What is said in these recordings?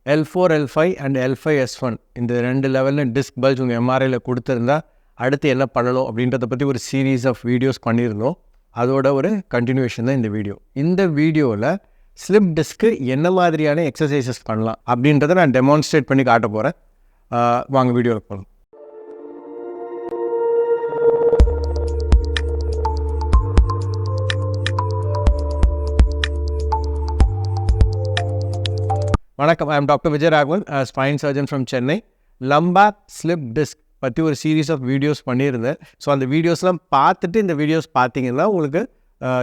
L4, L5 and L5S1 இந்த 2 லெவலில் disk bulge உங்கள் எம்ஆர்ஐயில் கொடுத்துருந்தா அடுத்து என்ன பண்ணணும் அப்படின்றத பற்றி ஒரு சீரீஸ் ஆஃப் வீடியோஸ் பண்ணியிருந்தோம். அதோட ஒரு கண்டினியூஷன் தான் இந்த வீடியோ. இந்த வீடியோவில் ஸ்லிப் டிஸ்க்கு என்ன மாதிரியான எக்ஸசைசஸ் பண்ணலாம் அப்படின்றத நான் டெமான்ஸ்ட்ரேட் பண்ணி காட்ட போகிறேன். வாங்க வீடியோவில் போகலாம். வணக்கம், I am doctor Vijay Raghavan, spine surgeon from Chennai. Lumbar slip disk பற்றி ஒரு சீரீஸ் ஆஃப் வீடியோஸ் பண்ணியிருந்தேன். ஸோ அந்த வீடியோஸ்லாம் பார்த்துட்டு இந்த வீடியோஸ் பார்த்தீங்கன்னா உங்களுக்கு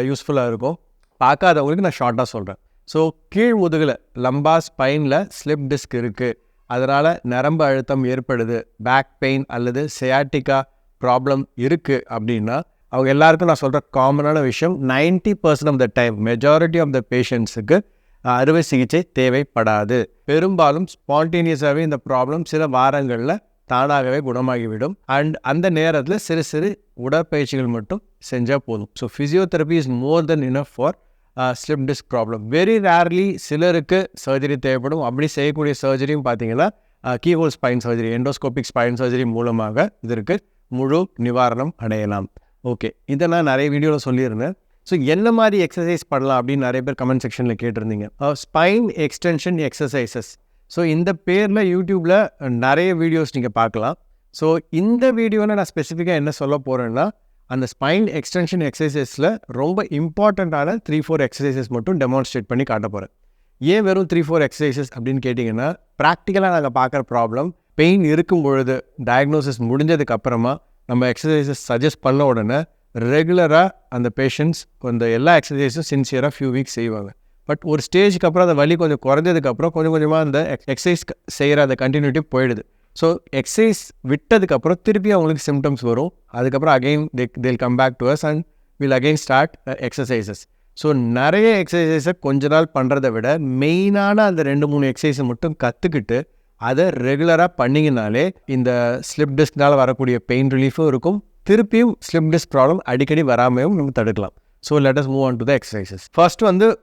யூஸ்ஃபுல்லாக இருக்கும். பார்க்காதவங்களுக்கு நான் ஷார்ட்டாக சொல்கிறேன். ஸோ கீழ் முதுகில் லம்பார் ஸ்பைனில் ஸ்லிப் டிஸ்க் இருக்குது, அதனால் நரம்பு அழுத்தம் ஏற்படுது, பேக் பெயின் அல்லது சியாட்டிக்கா ப்ராப்ளம் இருக்குது அப்படின்னா அவங்க எல்லாருக்கும் நான் சொல்கிற காமனான விஷயம் 90% of the time majority of the பேஷண்ட்ஸுக்கு அறுவை சிகிச்சை தேவைப்படாது. பெரும்பாலும் ஸ்பான்டேனியஸாகவே இந்த ப்ராப்ளம் சில வாரங்களில் தானாகவே குணமாகிவிடும். அண்ட் அந்த நேரத்தில் சிறு சிறு உடற்பயிற்சிகள் மட்டும் செஞ்சால் போதும். So physiotherapy is more then enough for slip disc problem. Very rarely சிலருக்கு சர்ஜரி தேவைப்படும். அப்படி செய்யக்கூடிய சர்ஜரியும் பார்த்தீங்கன்னா keyhole spine surgery, endoscopic spine surgery மூலமாக இதற்கு முழு நிவாரணம் அடையலாம். ஓகே, இதை நான் நிறைய வீடியோவில் சொல்லியிருந்தேன். ஸோ என்ன மாதிரி எக்ஸசைஸ் பண்ணலாம் அப்படின்னு நிறைய பேர் கமெண்ட் செக்ஷனில் கேட்டிருந்தீங்க. Spine extension exercises. ஸோ இந்த பேரில் யூடியூப்பில் நிறைய வீடியோஸ் நீங்கள் பார்க்கலாம். ஸோ இந்த வீடியோவில் நான் ஸ்பெசிஃபிக்காக என்ன சொல்ல போகிறேன்னா, அந்த ஸ்பைன் எக்ஸ்டென்ஷன் எக்ஸசைஸில் ரொம்ப இம்பார்ட்டண்ட்டான 3-4 எக்ஸசைசஸ் மட்டும் டெமான்ஸ்ட்ரேட் பண்ணி காட்ட போகிறேன். ஏன் வெறும் 3-4 எக்ஸசைசஸ் அப்படின்னு கேட்டிங்கன்னா, ப்ராக்டிக்கலாக நாங்கள் பார்க்குற ப்ராப்ளம் பெயின் இருக்கும் பொழுது டயக்னோசிஸ் முடிஞ்சதுக்கு அப்புறமா நம்ம எக்ஸசைசஸ் சஜஸ்ட் பண்ண உடனே ரெகுலராக அந்த பேஷண்ட்ஸ் அந்த எல்லா எக்ஸசைஸும் சின்சியராக ஃபியூ வீக்ஸ் செய்வாங்க. பட் ஒரு ஸ்டேஜுக்கு அப்புறம் அந்த வலி கொஞ்சம் குறைஞ்சதுக்கப்புறம் கொஞ்சம் கொஞ்சமாக அந்த எக்ஸசைஸ் செய்கிற அந்த கண்டினியூட்டி போயிடுது. ஸோ எக்ஸசைஸ் விட்டதுக்கப்புறம் திருப்பி அவங்களுக்கு சிம்டம்ஸ் வரும். அதுக்கப்புறம் again they'll come back to us and will again start exercises. So நிறைய எக்ஸசைஸை கொஞ்ச நாள் பண்ணுறதை விட மெயினான அந்த 2-3 எக்ஸசைஸை மட்டும் கற்றுக்கிட்டு அதை ரெகுலராக பண்ணிங்கனாலே இந்த ஸ்லிப் டிஸ்க்னால் வரக்கூடிய பெயின் ரிலீஃபும் இருக்கும், திருப்பியும் ஸ்லிப் டிஸ்க் ப்ராப்ளம் அடிக்கடி வராமையும் நம்ம தடுக்கலாம். So let us move on to the exercises. First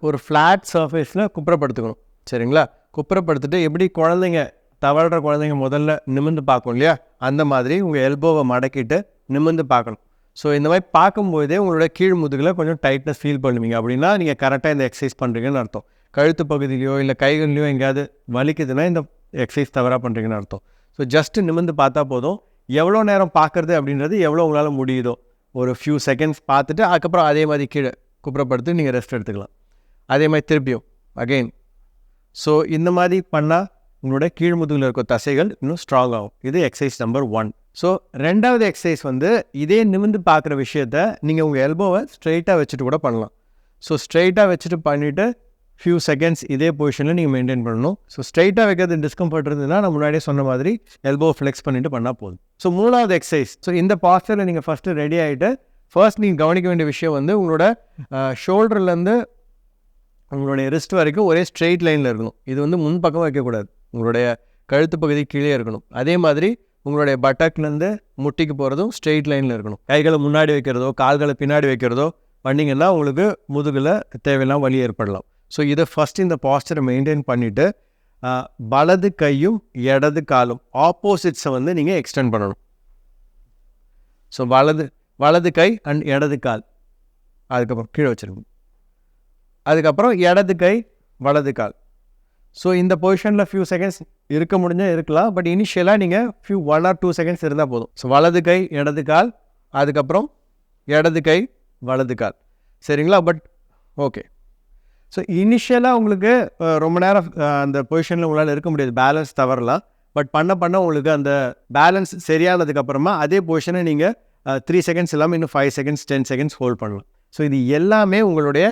ஒரு ஃப்ளாட் சர்ஃபேஸில் குப்புறப்படுத்திக்கணும். சரிங்களா? குப்புறப்படுத்திட்டு எப்படி குழந்தைங்க தவழ்கிற குழந்தைங்க முதல்ல நிமிர்ந்து பார்க்கும் இல்லையா, அந்த மாதிரி உங்கள் எல்போவை மடக்கிட்டு நிமிர்ந்து பார்க்கணும். ஸோ இந்த மாதிரி பார்க்கும்போதே உங்களோட கீழ் முதுகில் கொஞ்சம் டைட்னஸ் ஃபீல் பண்ணுவீங்க. அப்படின்னா நீங்கள் கரெக்டாக இந்த எக்ஸசைஸ் பண்ணுறீங்கன்னு அர்த்தம். கழுத்து பகுதியிலையோ இல்லை கைகள்லையோ எங்கேயாவது வலிக்குதுன்னா இந்த எக்ஸசைஸ் தவறாக பண்ணுறீங்கன்னு அர்த்தம். ஸோ ஜஸ்ட்டு நிமிர்ந்து பார்த்தா போதும். எவ்வளோ நேரம் பார்க்குறது அப்படின்றது எவ்வளோ உங்களால் முடியுதோ ஒரு ஃபியூ செகண்ட்ஸ் பார்த்துட்டு அதுக்கப்புறம் அதே மாதிரி கீழே குப்புறப்படுத்தி நீங்கள் ரெஸ்ட் எடுத்துக்கலாம். அதே மாதிரி திருப்பியும் அகெயின். ஸோ இந்த மாதிரி பண்ணால் உங்களோட கீழ் முதுகில் இருக்க தசைகள் இன்னும் ஸ்ட்ராங் ஆகும். இது எக்ஸசைஸ் நம்பர் 1. ஸோ ரெண்டாவது எக்ஸசைஸ் இதே நிமிர்ந்து பார்க்குற விஷயத்த நீங்கள் உங்கள் எல்போவை ஸ்ட்ரெயிட்டாக வச்சுட்டு கூட பண்ணலாம். ஸோ ஸ்ட்ரெயிட்டாக வச்சுட்டு பண்ணிவிட்டு ஃபியூ செகண்ட்ஸ் இதே பொசிஷனில் நீங்கள் மெயின்டைன் பண்ணணும். ஸோ ஸ்ட்ரைட்டாக வைக்கிறது டிஸ்கம்ஃபர்ட் இருந்ததுன்னா நான் முன்னாடியே சொன்ன மாதிரி எல்போ ஃப்ளெக்ஸ் பண்ணிவிட்டு பண்ணால் போதும். ஸோ மூணாவது எக்ஸசைஸ். ஸோ இந்த பாஸ்டரில் நீங்கள் ஃபஸ்ட்டு ரெடி ஆகிட்டு ஃபர்ஸ்ட் நீங்கள் கவனிக்க வேண்டிய விஷயம் உங்களோட ஷோல்டர்லேருந்து உங்களுடைய ரிஸ்ட் வரைக்கும் ஒரே ஸ்ட்ரெயிட் லைனில் இருக்கணும். இது முன்பக்கம் வைக்கக்கூடாது. உங்களுடைய கழுத்து பகுதி கீழே இருக்கணும். அதே மாதிரி உங்களுடைய பட்டக்லேருந்து முட்டிக்கு போகிறதும் ஸ்ட்ரெயிட் லைனில் இருக்கணும். கைகளை முன்னாடி வைக்கிறதோ கால்களை பின்னாடி வைக்கிறதோ பண்ணிங்கன்னா உங்களுக்கு முதுகில் தேவையில்லாம் வலி ஏற்படலாம். ஸோ இதை ஃபஸ்ட் இந்த பாஸ்டரை மெயின்டைன் பண்ணிவிட்டு வலது கையும் இடது காலும் ஆப்போசிட்ஸை நீங்கள் எக்ஸ்டெண்ட் பண்ணணும். ஸோ வலது கை அண்ட் இடது கால் அதுக்கப்புறம் கீழே வச்சுருங்க. அதுக்கப்புறம் இடது கை வலது கால். ஸோ இந்த பொசிஷனில் ஃபியூ செகண்ட்ஸ் இருக்க முடிஞ்சால் இருக்கலாம். பட் இனிஷியலாக நீங்கள் 1 or 2 செகண்ட்ஸ் இருந்தால் போதும். ஸோ வலது கை இடது கால், அதுக்கப்புறம் இடது கை வலது கால். சரிங்களா? But okay. ஸோ இனிஷியலாக உங்களுக்கு ரொம்ப நேரம் அந்த பொசிஷனில் உங்களால் இருக்க முடியாது, பேலன்ஸ் தவறலாம். பட் பண்ண உங்களுக்கு அந்த பேலன்ஸ் சரியானதுக்கப்புறமா அதே பொசிஷனை நீங்கள் 3 செகண்ட்ஸ் இல்லாமல் இன்னும் 5 செகண்ட்ஸ் 10 செகண்ட்ஸ் ஹோல்ட் பண்ணலாம். ஸோ இது எல்லாமே உங்களுடைய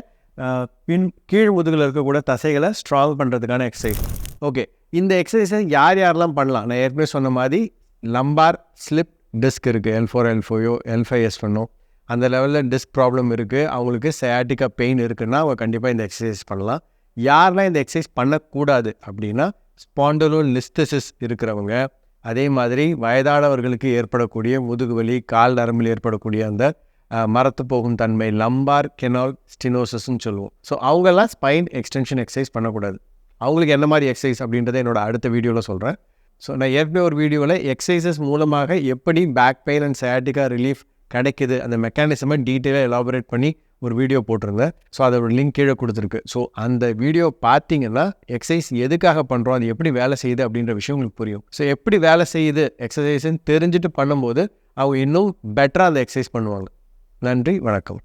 கீழ் முதுகில் இருக்கக்கூடிய தசைகளை ஸ்ட்ராங் பண்ணுறதுக்கான எக்ஸசைஸ். ஓகே, இந்த எக்ஸசைஸை யாரெல்லாம் பண்ணலாம்? நான் ஏற்கனவே சொன்ன மாதிரி லம்பார் ஸ்லிப் டிஸ்க் இருக்குது, L4, L5, L5S1 அந்த லெவலில் டிஸ்க் ப்ராப்ளம் இருக்குது, அவங்களுக்கு சயாட்டிக்கா பெயின் இருக்குன்னா அவங்க கண்டிப்பாக இந்த எக்ஸசைஸ் பண்ணலாம். யாரெல்லாம் இந்த எக்ஸசைஸ் பண்ணக்கூடாது அப்படின்னா, ஸ்பாண்டலோலிஸ்தசிஸ் இருக்கிறவங்க, அதே மாதிரி வயதானவர்களுக்கு ஏற்படக்கூடிய முதுகுவலி, கால் நரம்பில் ஏற்படக்கூடிய அந்த மரத்து போகும் தன்மை, லம்பார் கெனால் ஸ்டினோசிஸ்ன்னு சொல்லுவோம். ஸோ அவங்கெல்லாம் ஸ்பைன் எக்ஸ்டென்ஷன் எக்ஸசைஸ் பண்ணக்கூடாது. அவங்களுக்கு என்ன மாதிரி எக்ஸசைஸ் அப்படின்றத என்னோட அடுத்த வீடியோவில் சொல்கிறேன். ஸோ நான் ஏற்கனவே ஒரு வீடியோவில் எக்ஸசைசஸ் மூலமாக எப்படி back pain and sciatica relief கிடைக்குது அந்த மெக்கானிசமை டீட்டெயிலாக எலாபரேட் பண்ணி ஒரு வீடியோ போட்டிருந்தேன். ஸோ அதோட லிங்க் கீழே கொடுத்துருக்கு. ஸோ அந்த வீடியோ பார்த்தீங்கன்னா எக்ஸசைஸ் எதுக்காக பண்ணுறோம், அது எப்படி வேலை செய்யுது அப்படின்ற விஷயம் உங்களுக்கு புரியும். ஸோ எப்படி வேலை செய்யுது எக்ஸசைஸ்ன்னு தெரிஞ்சுட்டு பண்ணும்போது அவங்க இன்னும் பெட்டராக அந்த எக்ஸசைஸ் பண்ணுவாங்க. நன்றி, வணக்கம்.